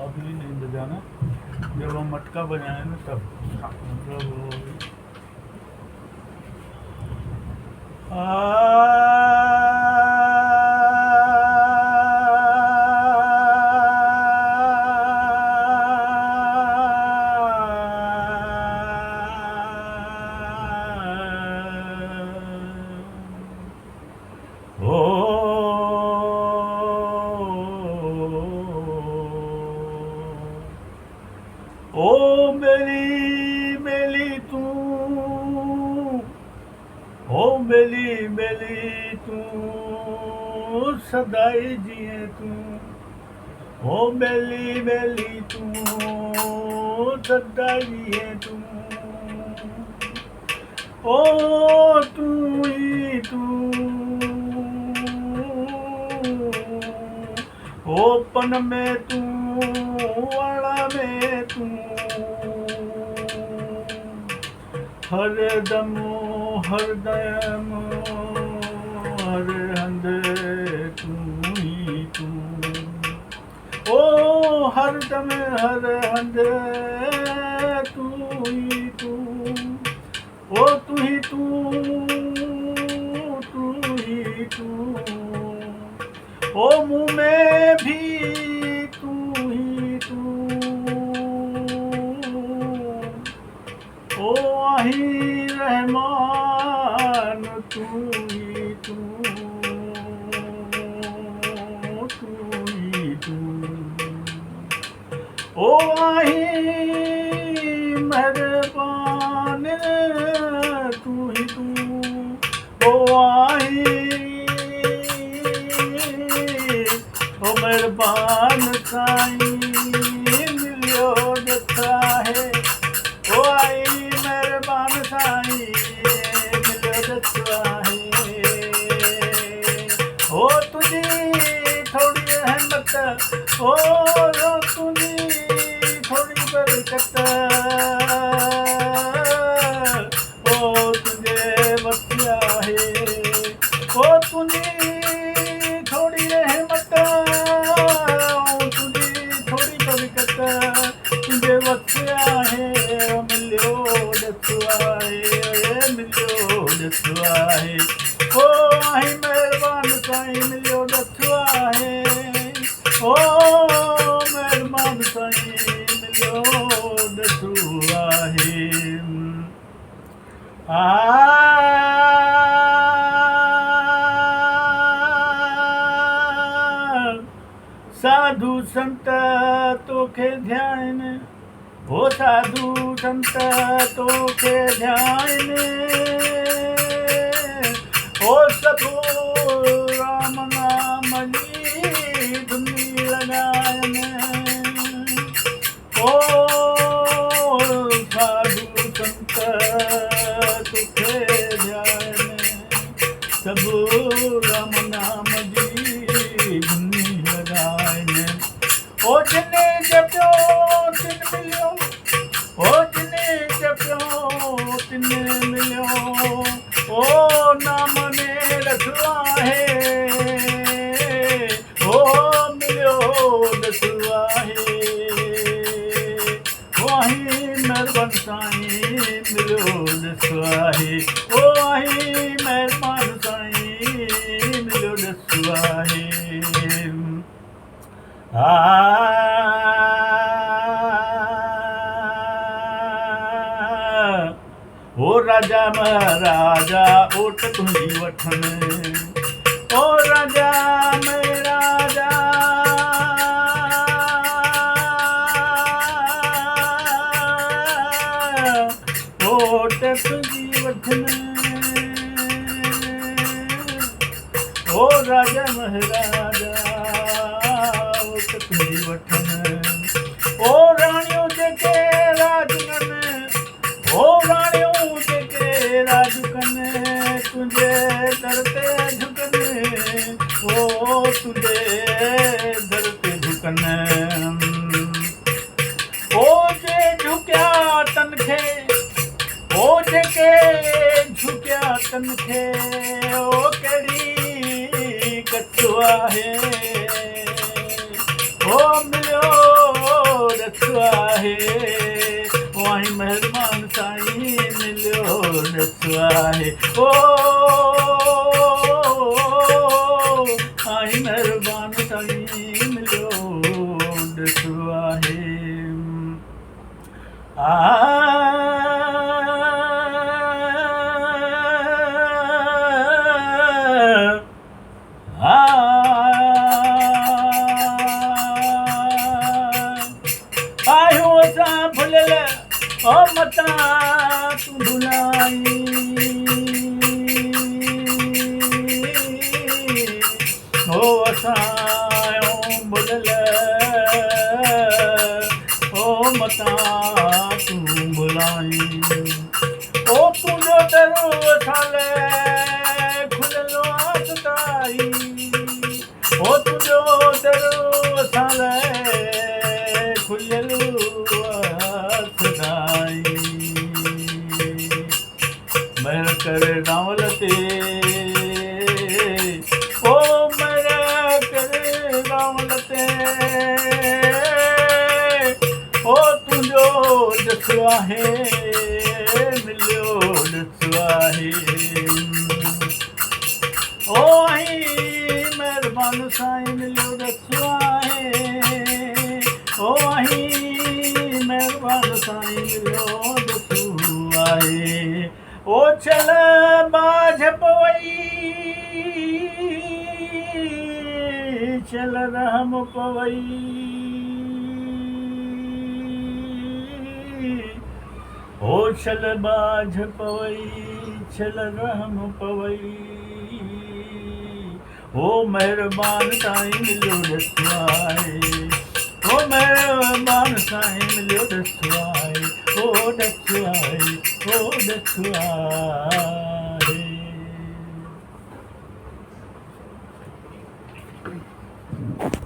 अभी नहीं बजाना, जब हम मटका बजाएं ना तब मतलब ओ मेरी मेली तू, ओ मेली मेली तू सदाई जिए तू, ओ मेली मेली तू सदाई जिए तू, ओ तू ही तू, ओपन में तू वाला में तू, हर दम हर दम हर हंद तू ही तू, ओ हर दम हर हंद तू ही तू, ओ तू ही तू, तू ही तू, ओ मुँह में भी तू ही तू, ओ आही रहमान तू ही तू, तू ही तू, ओ आही मेहरबान तू ही तू, ओ आही ओ मेहरबान साईं मिलियो जथा है, ओ आई मेहरबान साईं मिलियो जथा है, ओ तुझी थोड़ी रहमत, ओ तुझी थोड़ी बरकत, ओ तुझे बख्शिया है, ओ तुझी थोड़ी रहमत, तुझे बख्शिया है, मिलियो दसुआ है, मिलियो दसुआ है, ओ आई मेहरबान साईं मिलियो दसुआ है, ओ मेहरबान साईं मिलियो दसुआ है। साधु संत तोखे ध्यान, ओ साधु संत तोखे ध्यान, ओ सभु राम नाम जी धुनी लगायन, ओ साधु संत तोखे ध्यान, सभु राम नाम जी धुनी लगायन, ओ जिने जपियो तिन मिलियो, ओ जिने जपियो तिन मिलियो, ओ नाम में रखवा है, ओ मिलियो दसुआ है, ओ आही मेहरबान साईं मिलियो दसुआ है, ओ आही मेहरबान साईं मिलियो दसुआ है। ओ राजा महाराजा ओट तुंहिंजी वठन, ओ राजा महाराजा ओट तुंहिंजी वठन, ओ राजा महाराजा ओट तुंहिंजी वठन, ओ राणियों जेके राजगन, ओ राणियों जेके राजगन तुंहिंजे दर ते झुकन, ओ तुंहिंजे दर ते झुकन, ओ जे झुकिया तन खे, ओ जेके झुकिया तन खे, ओ कहिड़ी कचु आहे, ओ मिलियो ॾसवाहे वाही महिरबान साईं मिलियो ॾसवाहे ओ आई महिरबान साईं मिलियो ॾसवाहे आयो असां भुलियल ओ मता तूं भुलाई ओ असां आयो भुलियल ओ मता तूं भुलाई ओ तुंहिंजो दरो असां लाइ खुलियलु आहे सदाई ओ तुंहिंजो दरो असां लाइ खुलियलु सदाई महर करे रावल ते ओ महर करे रावल ते ओ तुंहिंजो ॾसवाहे मिलियो ॾसवाहे ओ आई महिरबान साईं मिलियो ॾसवाहे ओ आई महिरबान साईं मिलियो ॾसवाहे ओ चल बाझ पवई चल रहम पवई ओ चल बाझ पवई चल रहम पवई ओ महिरबान साईं मिलियो ॾसवाहे ओ महिरबान साईं मिलियो ॾसवाहे ओ ॾसवाहे ओ ॾसवाहे